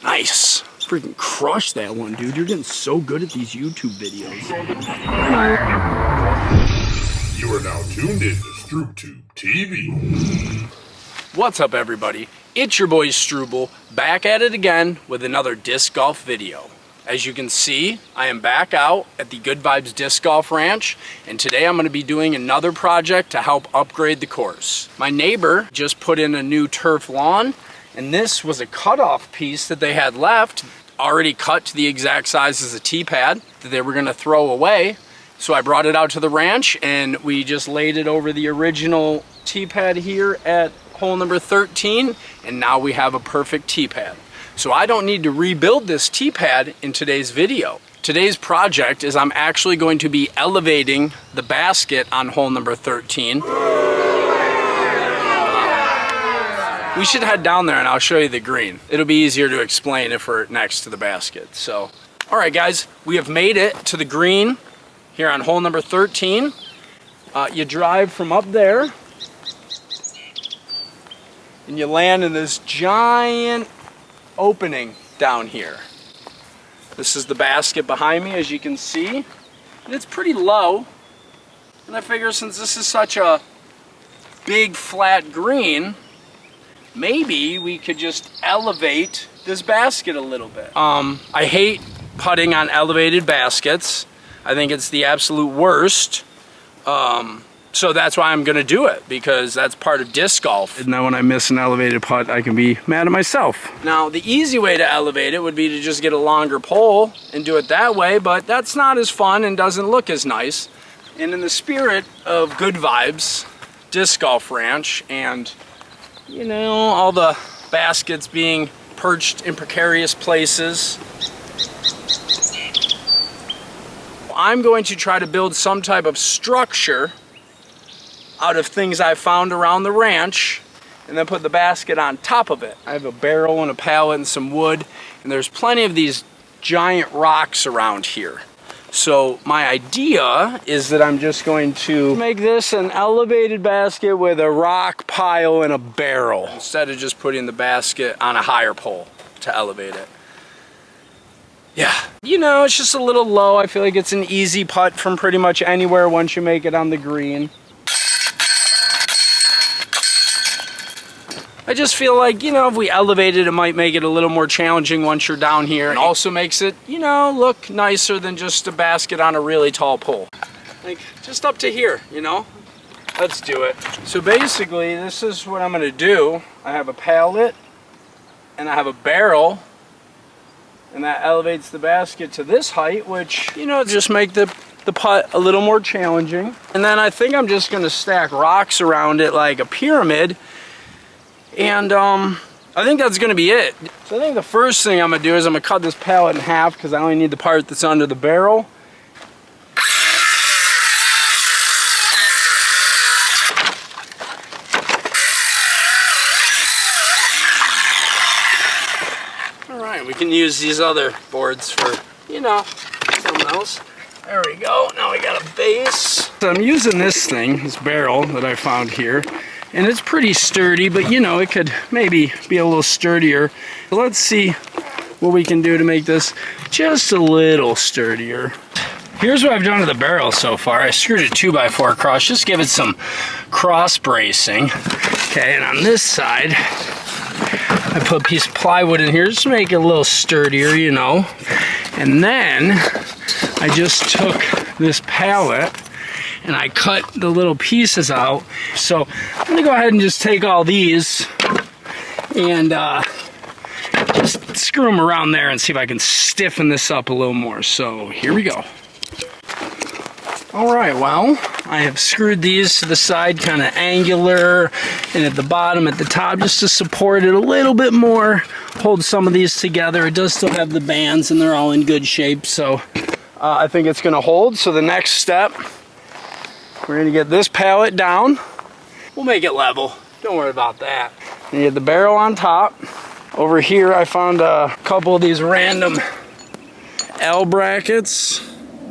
Nice. Freaking crush that one, dude. You're getting so good at these YouTube videos. You are now tuned in to StroopTube TV. What's up, everybody? It's your boy Struble, back at it again with another disc golf video. As you can see, I am back out at the Good Vibes Disc Golf Ranch, and today I'm going to be doing another project to help upgrade the course. My neighbor just put in a new turf lawn, and this was a cutoff piece that they had left, already cut to the exact size as a tee pad that they were going to throw away. So I brought it out to the ranch, and we just laid it over the original tee pad here at hole number 13, and now we have a perfect tee pad. So I don't need to rebuild this tee pad in today's video. Today's project is I'm actually going to be elevating the basket on hole number 13. We should head down there and I'll show you the green. It'll be easier to explain if we're next to the basket. So, all right guys, we have made it to the green here on hole number 13. You drive from up there and you land in this giant opening down here. This is the basket behind me, as you can see, and it's pretty low, and I figure since this is such a big flat green, maybe we could just elevate this basket a little bit. I hate putting on elevated baskets. I think it's the absolute worst. So that's why I'm gonna do it, because that's part of disc golf. And then when I miss an elevated putt, I can be mad at myself. Now, the easy way to elevate it would be to just get a longer pole and do it that way, but that's not as fun and doesn't look as nice. And in the spirit of Good Vibes Disc Golf Ranch, and you know, all the baskets being perched in precarious places, I'm going to try to build some type of structure out of things I found around the ranch, and then put the basket on top of it. I have a barrel and a pallet and some wood, and there's plenty of these giant rocks around here. So my idea is that I'm just going to make this an elevated basket with a rock pile and a barrel, instead of just putting the basket on a higher pole to elevate it. Yeah, you know, it's just a little low. I feel like it's an easy putt from pretty much anywhere once you make it on the green. I just feel like, you know, if we elevate it, it might make it a little more challenging once you're down here. And also makes it, you know, look nicer than just a basket on a really tall pole. Like, just up to here, you know? Let's do it. So basically, this is what I'm gonna do. I have a pallet, and I have a barrel, and that elevates the basket to this height, which, you know, just make the putt a little more challenging. And then I think I'm just gonna stack rocks around it like a pyramid. And I think that's gonna be it. So I think the first thing I'm gonna do is I'm gonna cut this pallet in half, because I only need the part that's under the barrel. All right, we can use these other boards for, you know, something else. There we go, now we got a base. So I'm using this thing, this barrel that I found here. And it's pretty sturdy, but you know, it could maybe be a little sturdier. Let's see what we can do to make this just a little sturdier. Here's what I've done to the barrel so far. I screwed a 2x4 across, just give it some cross bracing. Okay, and on this side, I put a piece of plywood in here just to make it a little sturdier, you know. And then I just took this pallet and I cut the little pieces out. So I'm gonna go ahead and just take all these and just screw them around there and see if I can stiffen this up a little more. So here we go. All right, well, I have screwed these to the side kind of angular, and at the bottom, at the top, just to support it a little bit more, hold some of these together. It does still have the bands and they're all in good shape, so I think it's gonna hold. So the next step, we're gonna get this pallet down. We'll make it level, don't worry about that. And you get the barrel on top. Over here I found a couple of these random L brackets.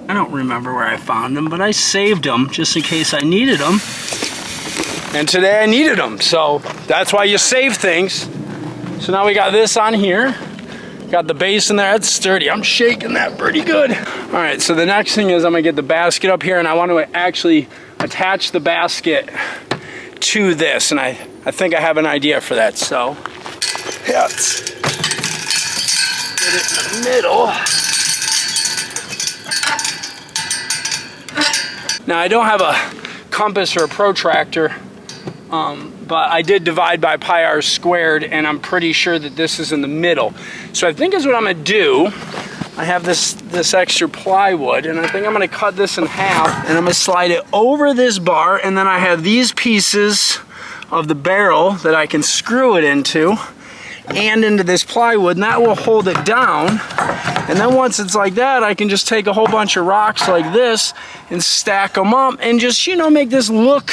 I don't remember where I found them, but I saved them just in case I needed them. And today I needed them, so that's why you save things. So now we got this on here. Got the base in there, that's sturdy. I'm shaking that pretty good. All right, so the next thing is I'm gonna get the basket up here, and I want to actually attach the basket to this, and I think I have an idea for that. So yeah, let's get it in the middle. Now I don't have a compass or a protractor, but I did divide by pi r squared, and I'm pretty sure that this is in the middle. So I think is what I'm gonna do. I have this extra plywood, and I think I'm gonna cut this in half, and I'm gonna slide it over this bar, and then I have these pieces of the barrel that I can screw it into, and into this plywood, and that will hold it down. And then once it's like that, I can just take a whole bunch of rocks like this and stack them up, and just, you know, make this look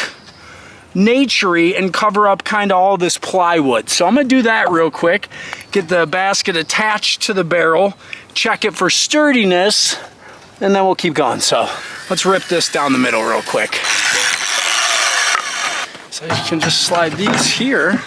naturey and cover up kind of all this plywood. So I'm gonna do that real quick, get the basket attached to the barrel, check it for sturdiness, and then we'll keep going. So let's rip this down the middle real quick. So you can just slide these here.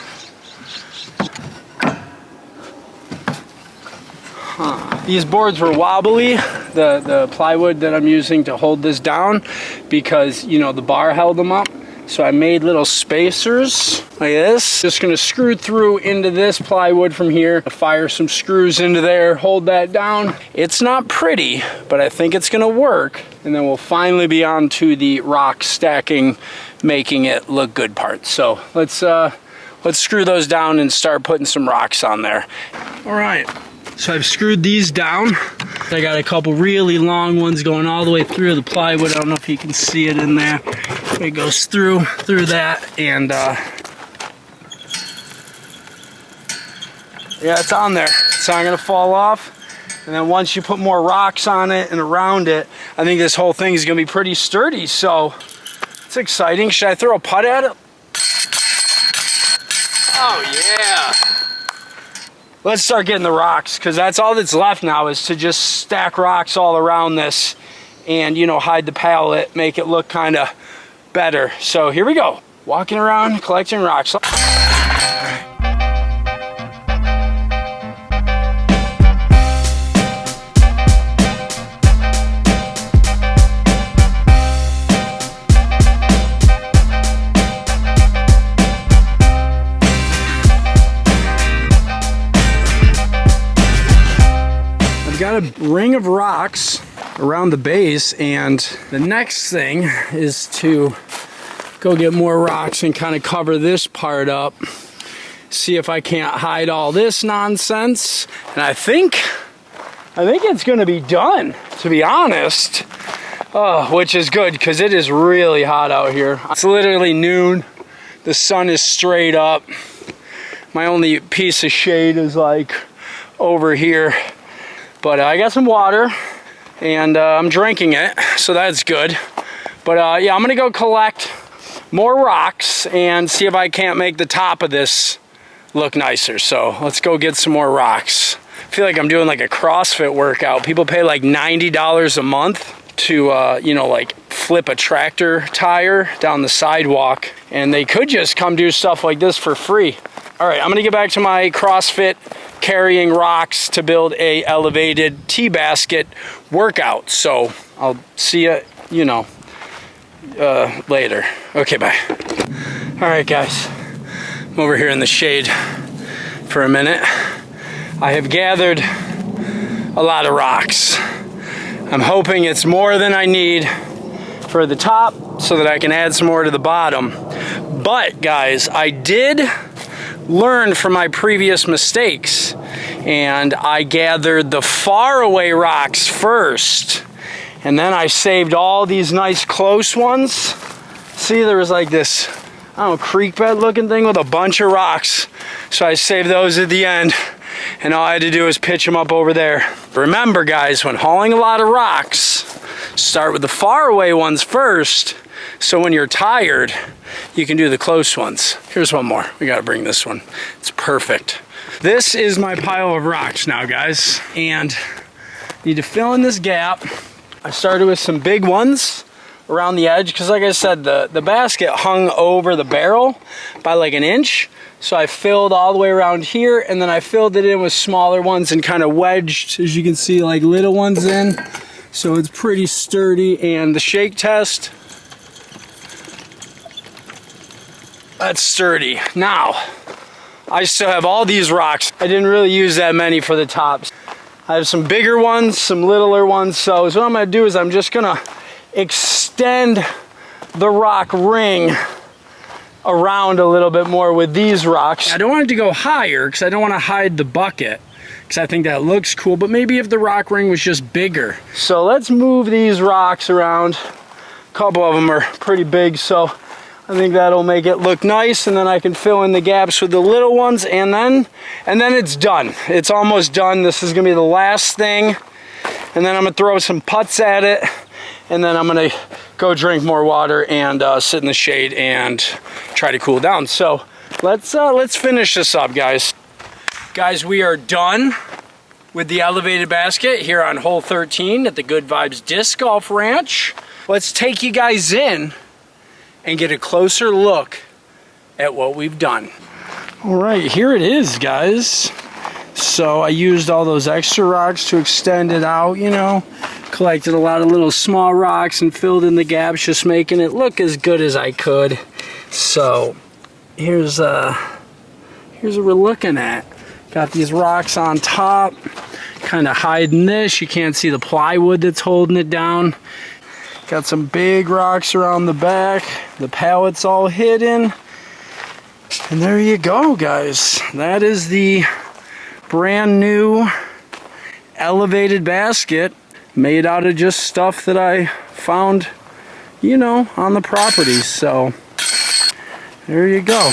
These boards were wobbly, the plywood that I'm using to hold this down, because, you know, the bar held them up. So I made little spacers like this. Just gonna screw through into this plywood from here, fire some screws into there, hold that down. It's not pretty, but I think it's gonna work. And then we'll finally be on to the rock stacking, making it look good part. So let's screw those down and start putting some rocks on there. All right, so I've screwed these down. I got a couple really long ones going all the way through the plywood. I don't know if you can see it in there. It goes through that, and yeah, it's on there. It's not gonna fall off. And then once you put more rocks on it and around it, I think this whole thing is gonna be pretty sturdy. So it's exciting. Should I throw a putt at it? Oh yeah. Let's start getting the rocks, because that's all that's left now, is to just stack rocks all around this and, you know, hide the pallet, make it look kind of better. So here we go. Walking around, collecting rocks. I've got a ring of rocks around the base, and the next thing is to go get more rocks and kind of cover this part up, see if I can't hide all this nonsense. And I think it's gonna be done, to be honest. Which is good, because it is really hot out here. It's literally noon, the sun is straight up. My only piece of shade is like over here, but I got some water, and I'm drinking it, so that's good. But yeah, I'm gonna go collect more rocks and see if I can't make the top of this look nicer. So let's go get some more rocks. I feel like I'm doing like a CrossFit workout. People pay like $90 a month to, you know, like flip a tractor tire down the sidewalk, and they could just come do stuff like this for free. All right, I'm gonna get back to my CrossFit carrying rocks to build a elevated tea basket workout. So I'll see you, you know, later. Okay, bye. All right, guys, I'm over here in the shade for a minute. I have gathered a lot of rocks. I'm hoping it's more than I need for the top so that I can add some more to the bottom. But guys, I did learn from my previous mistakes, and I gathered the far away rocks first, and then I saved all these nice close ones. See, there was like this, I don't know, creek bed looking thing with a bunch of rocks. So I saved those at the end, and all I had to do was pitch them up over there. Remember guys, when hauling a lot of rocks, start with the far away ones first, so when you're tired, you can do the close ones. Here's one more. We gotta bring this one. It's perfect. This is my pile of rocks now, guys, and need to fill in this gap. I started with some big ones around the edge, because like I said, the basket hung over the barrel by like an inch. So I filled all the way around here, and then I filled it in with smaller ones and kind of wedged, as you can see, like little ones in. So it's pretty sturdy. And the shake test, that's sturdy. Now, I still have all these rocks. I didn't really use that many for the tops. I have some bigger ones, some littler ones. So what I'm gonna do is I'm just gonna extend the rock ring around a little bit more with these rocks. I don't want it to go higher because I don't want to hide the bucket, because I think that looks cool, but maybe if the rock ring was just bigger. So let's move these rocks around. A couple of them are pretty big, so I think that'll make it look nice, and then I can fill in the gaps with the little ones, and then it's done. It's almost done. This is gonna be the last thing, and then I'm gonna throw some putts at it, and then I'm gonna go drink more water and sit in the shade and try to cool down. So let's finish this up, guys. Guys, we are done with the elevated basket here on hole 13 at the Good Vibes Disc Golf Ranch. Let's take you guys in and get a closer look at what we've done. All right, here it is, guys. So I used all those extra rocks to extend it out, you know, collected a lot of little small rocks and filled in the gaps, just making it look as good as I could. So here's what we're looking at. Got these rocks on top, kind of hiding this. You can't see the plywood that's holding it down. Got some big rocks around the back. The pallet's all hidden. And there you go, guys. That is the brand new elevated basket made out of just stuff that I found, you know, on the property. So there you go.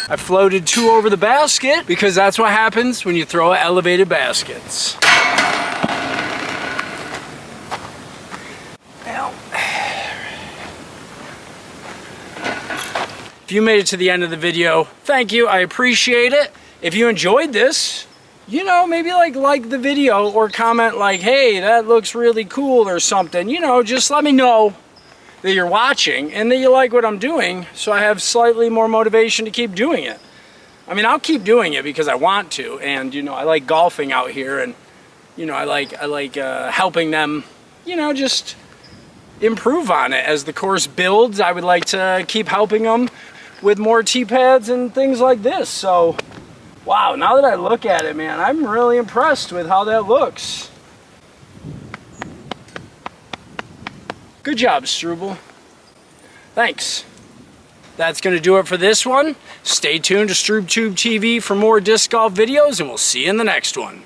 I floated 2 over the basket because that's what happens when you throw elevated baskets. If you made it to the end of the video, thank you, I appreciate it. If you enjoyed this, you know, maybe like the video or comment like, hey, that looks really cool or something. You know, just let me know that you're watching and that you like what I'm doing, so I have slightly more motivation to keep doing it. I mean, I'll keep doing it because I want to, and you know, I like golfing out here, and you know, I like helping them, you know, just improve on it as the course builds. I would like to keep helping them with more tee pads and things like this. So wow, now that I look at it, man, I'm really impressed with how that looks. Good job, Struble. Thanks. That's going to do it for this one. Stay tuned to StroobTube TV for more disc golf videos, and we'll see you in the next one.